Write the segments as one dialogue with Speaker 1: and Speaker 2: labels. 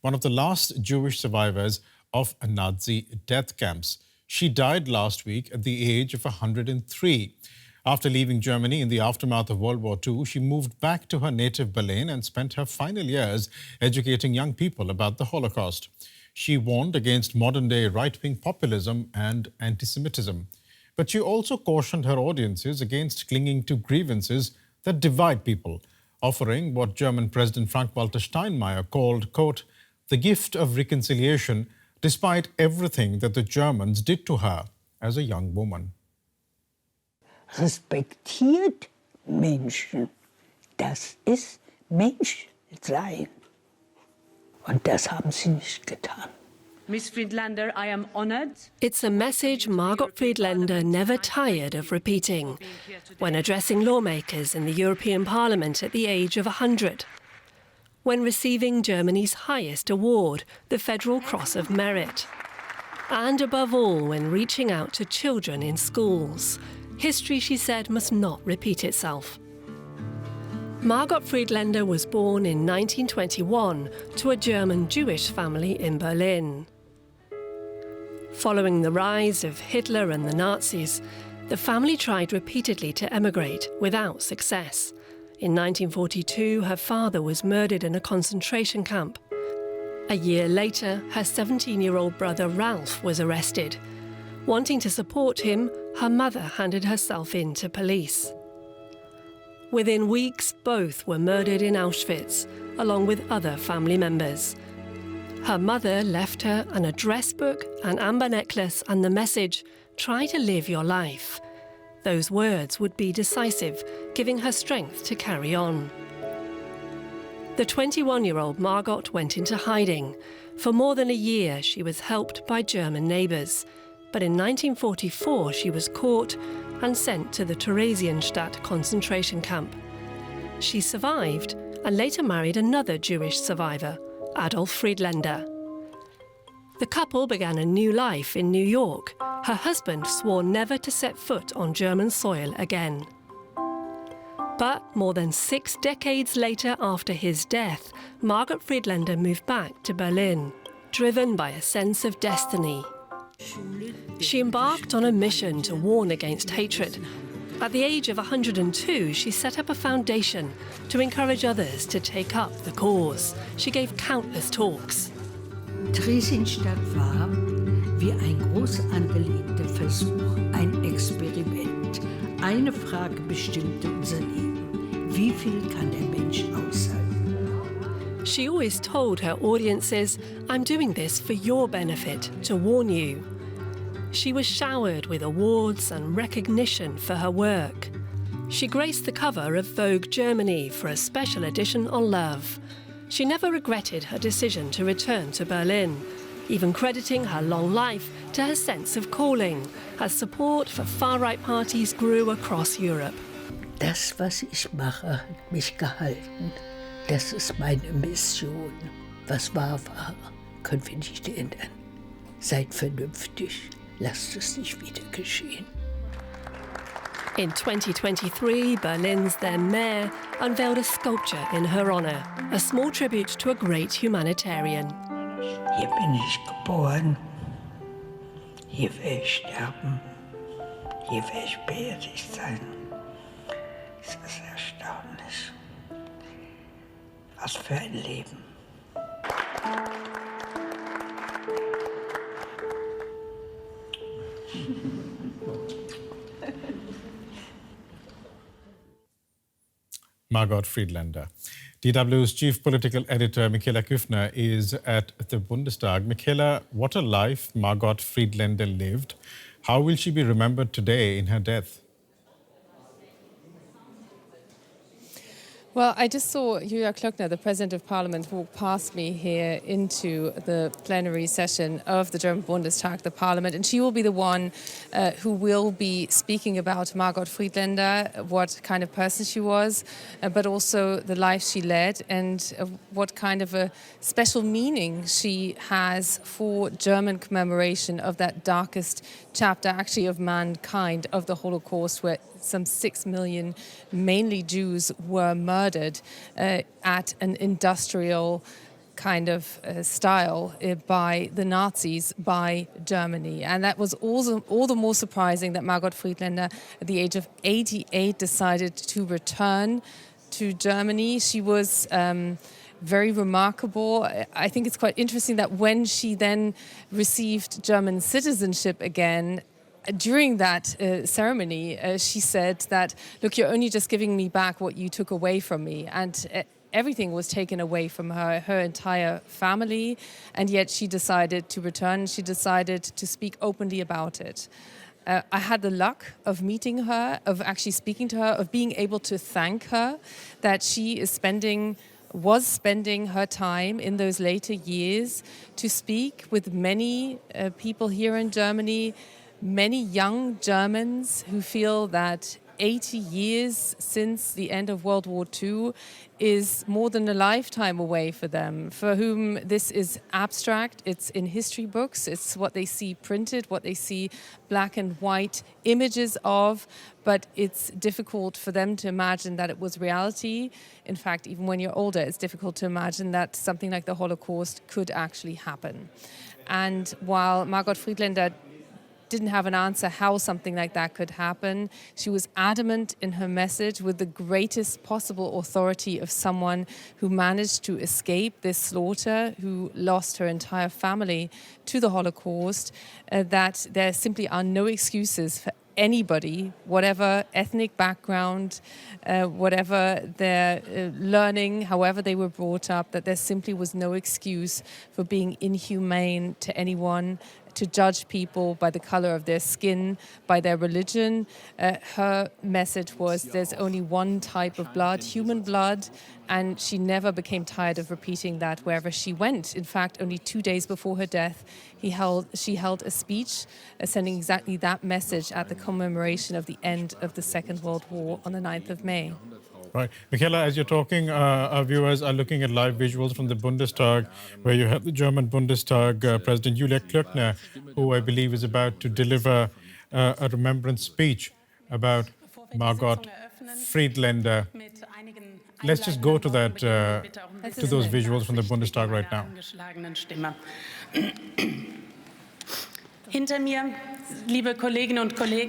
Speaker 1: one of the last Jewish survivors of Nazi death camps. She died last week at the age of 103. After leaving Germany in the aftermath of World War II, she moved back to her native Berlin and spent her final years educating young people about the Holocaust. She warned against modern-day right-wing populism and antisemitism. But she also cautioned her audiences against clinging to grievances that divide people, offering what German President Frank-Walter Steinmeier called, quote, the gift of reconciliation, despite everything that the Germans did to her as a young woman.
Speaker 2: Respektiert Menschen. Das ist Menschsein. Und das haben sie nicht getan.
Speaker 3: Ms. Friedlander, I am honored.
Speaker 4: It's a message Margot Friedländer never tired of repeating when addressing lawmakers in the European Parliament at the age of 100, when receiving Germany's highest award, the Federal Cross of Merit, and above all, when reaching out to children in schools. History, she said, must not repeat itself. Margot Friedländer was born in 1921 to a German Jewish family in Berlin. Following the rise of Hitler and the Nazis, the family tried repeatedly to emigrate without success. In 1942, her father was murdered in a concentration camp. A year later, her 17-year-old brother Ralph was arrested. Wanting to support him, her mother handed herself in to police. Within weeks, both were murdered in Auschwitz, along with other family members. Her mother left her an address book, an amber necklace, and the message, "Try to live your life." Those words would be decisive, giving her strength to carry on. The 21-year-old Margot went into hiding. For more than a year, she was helped by German neighbours. But in 1944, she was caught and sent to the Theresienstadt concentration camp. She survived and later married another Jewish survivor, Adolf Friedländer. The couple began a new life in New York. Her husband swore never to set foot on German soil again. But more than 6 decades later, after his death, Margot Friedländer moved back to Berlin, driven by a sense of destiny. She embarked on a mission to warn against hatred. At the age of 102, she set up a foundation to encourage others to take up the cause. She gave countless talks.
Speaker 2: Theresienstadt war wie ein groß angelegter Versuch, ein Experiment. Eine Frage bestimmte unser Leben. Wie viel kann der Mensch aushalten?
Speaker 4: She always told her audiences, "I'm doing this for your benefit, to warn you." She was showered with awards and recognition for her work. She graced the cover of Vogue Germany for a special edition on love. She never regretted her decision to return to Berlin, even crediting her long life to her sense of calling, as support for far-right parties grew across Europe.
Speaker 2: Das, was ich mache, hat mich gehalten. Das ist meine Mission. Was wahr war, können wir nicht ändern. Seid vernünftig. Lasst es nicht wieder geschehen.
Speaker 4: In 2023, Berlin's then mayor unveiled a sculpture in her honour, a small tribute to a great humanitarian.
Speaker 2: Hier bin ich geboren. Hier werde ich sterben. Hier werde ich beerdigt sein. Das ist erstaunlich. Was für ein Leben.
Speaker 1: Margot Friedländer. DW's chief political editor, Michaela Küfner, is at the Bundestag. Michaela, what a life Margot Friedländer lived. How will she be remembered today in her death?
Speaker 5: Well, I just saw Julia Klöckner, the President of Parliament, walk past me here into the plenary session of the German Bundestag, the Parliament, and she will be the one who will be speaking about Margot Friedländer, what kind of person she was, but also the life she led and what kind of a special meaning she has for German commemoration of that darkest chapter, actually, of mankind, of the Holocaust, where some 6 million, mainly Jews, were murdered at an industrial kind of style by the Nazis, by Germany. And that was all the more surprising that Margot Friedländer, at the age of 88, decided to return to Germany. She was very remarkable. I think it's quite interesting that when she then received German citizenship again, during that ceremony, she said that, look, you're only just giving me back what you took away from me. And everything was taken away from her, her entire family, and yet she decided to return. She decided to speak openly about it. I had the luck of meeting her, of actually speaking to her, of being able to thank her that she was spending her time in those later years to speak with many people here in Germany, many young Germans who feel that 80 years since the end of World War II is more than a lifetime away for them, for whom this is abstract, it's in history books, it's what they see printed, what they see black and white images of, but it's difficult for them to imagine that it was reality. In fact, even when you're older, it's difficult to imagine that something like the Holocaust could actually happen. And while Margot Friedländer didn't have an answer how something like that could happen, she was adamant in her message with the greatest possible authority of someone who managed to escape this slaughter, who lost her entire family to the Holocaust, that there simply are no excuses for anybody, whatever ethnic background, whatever their learning, however they were brought up, that there simply was no excuse for being inhumane to anyone, to judge people by the color of their skin, by their religion. Her message was there's only one type of blood, human blood, and she never became tired of repeating that wherever she went. In fact, only 2 days before her death, she held a speech sending exactly that message at the commemoration of the end of the Second World War on the 9th of May.
Speaker 1: Right. Michaela, as you're talking, our viewers are looking at live visuals from the Bundestag, where you have the German Bundestag President Julia Klöckner, who I believe is about to deliver a remembrance speech about Margot Friedländer. Let's just go to that, to those visuals from the Bundestag right now.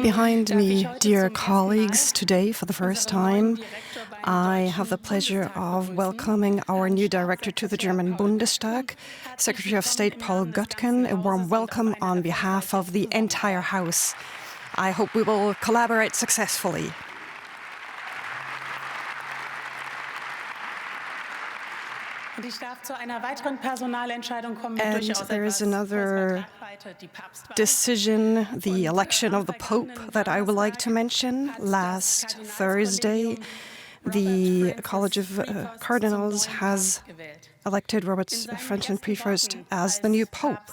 Speaker 6: Behind me, dear colleagues, today for the first time, I have the pleasure of welcoming our new director to the German Bundestag, Secretary of State Paul Göttgen. A warm welcome on behalf of the entire House. I hope we will collaborate successfully. And there is another decision, the election of the Pope, that I would like to mention. Last Thursday, the College of Cardinals has elected Robert Francis Prevost as the new Pope.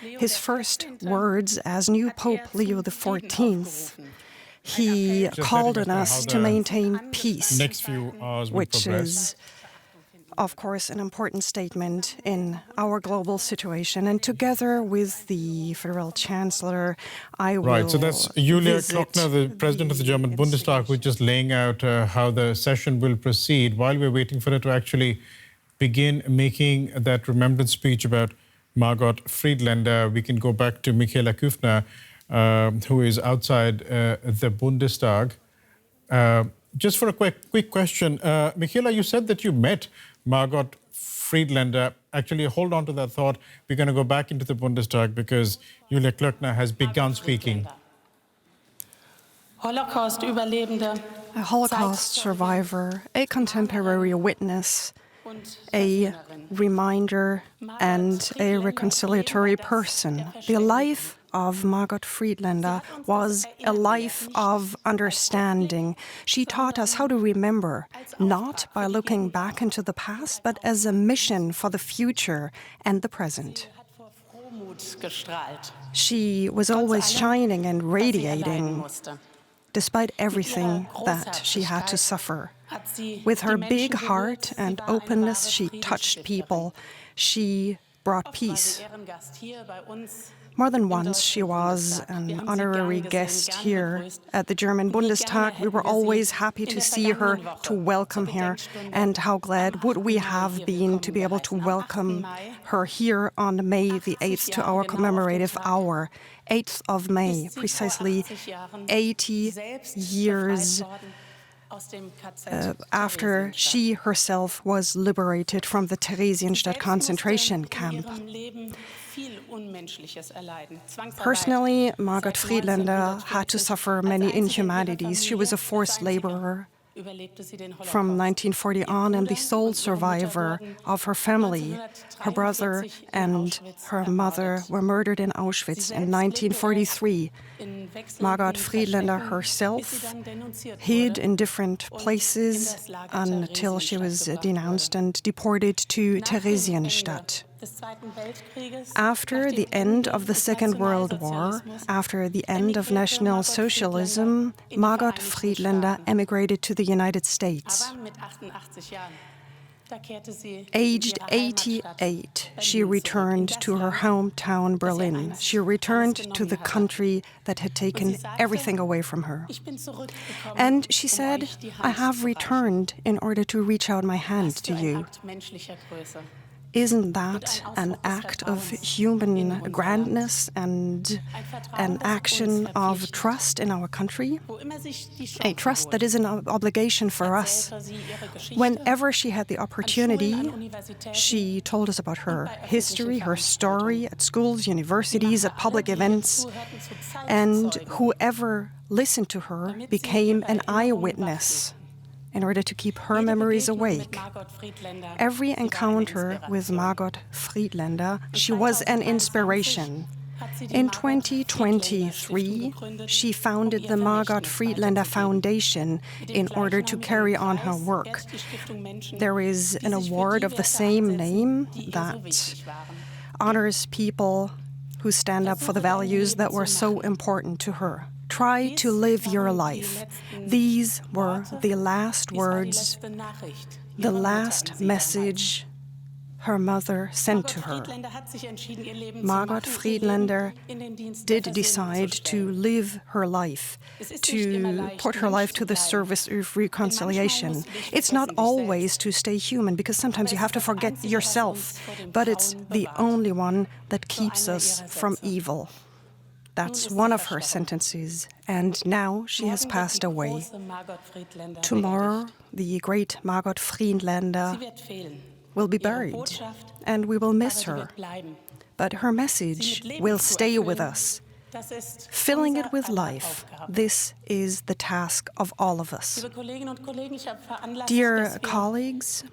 Speaker 6: His first words as new Pope Leo XIV, he called on us to maintain peace, which is, of course, an important statement in our global situation. And together with the Federal Chancellor, I will
Speaker 1: Right, so that's Julia Klöckner, the President of the German Bundestag, who's just laying out how the session will proceed. While we're waiting for her to actually begin making that remembrance speech about Margot Friedländer, we can go back to Michaela Kner, who is outside the Bundestag. Just for a quick question, Michaela, you said that you met Margot Friedländer. Actually, hold on to that thought. We're going to go back into the Bundestag because Julia Klöckner has begun speaking.
Speaker 6: A Holocaust survivor, a contemporary witness, a reminder and a reconciliatory person. The life of Margot Friedländer was a life of understanding. She taught us how to remember, not by looking back into the past, but as a mission for the future and the present. She was always shining and radiating, despite everything that she had to suffer. With her big heart and openness, she touched people. She brought peace. More than once, she was an honorary guest here at the German Bundestag. We were always happy to see her, to welcome her, and how glad would we have been to be able to welcome her here on May the 8th to our commemorative hour. 8th of May, precisely 80 years after she herself was liberated from the Theresienstadt concentration camp. Personally, Margot Friedländer had to suffer many inhumanities. She was a forced laborer from 1940 on and the sole survivor of her family. Her brother and her mother were murdered in Auschwitz in 1943. Margot Friedländer herself hid in different places until she was denounced and deported to Theresienstadt. After the end of the Second World War, after the end of National Socialism, Margot Friedländer emigrated to the United States. Aged 88, she returned to her hometown, Berlin. She returned to the country that had taken everything away from her. And she said, "I have returned in order to reach out my hand to you." Isn't that an act of human grandness and an action of trust in our country? A trust that is an obligation for us. Whenever she had the opportunity, she told us about her history, her story at schools, universities, at public events, and whoever listened to her became an eyewitness in order to keep her memories awake. Every encounter with Margot Friedländer, she was an inspiration. In 2023, she founded the Margot Friedländer Foundation in order to carry on her work. There is an award of the same name that honors people who stand up for the values that were so important to her. Try to live your life. These were the last words, the last message her mother sent to her. Margot Friedländer did decide to live her life, to put her life to the service of reconciliation. It's not always to stay human, because sometimes you have to forget yourself, but it's the only one that keeps us from evil. That's one of her sentences, and now she has passed away. Tomorrow, the great Margot Friedländer will be buried, and we will miss her. But her message will stay with us. Filling it with life, this is the task of all of us. Dear colleagues,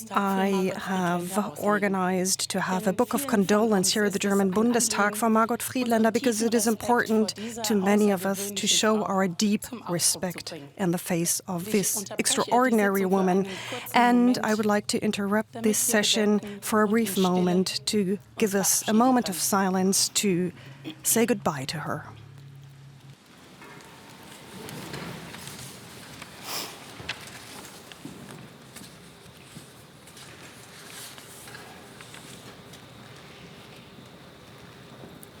Speaker 6: I have organized to have a book of condolence here at the German Bundestag for Margot Friedländer, because it is important to many of us to show our deep respect in the face of this extraordinary woman. And I would like to interrupt this session for a brief moment to give us a moment of silence to say goodbye to her.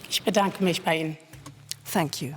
Speaker 7: Ich bedanke mich bei Ihnen.
Speaker 6: Thank you.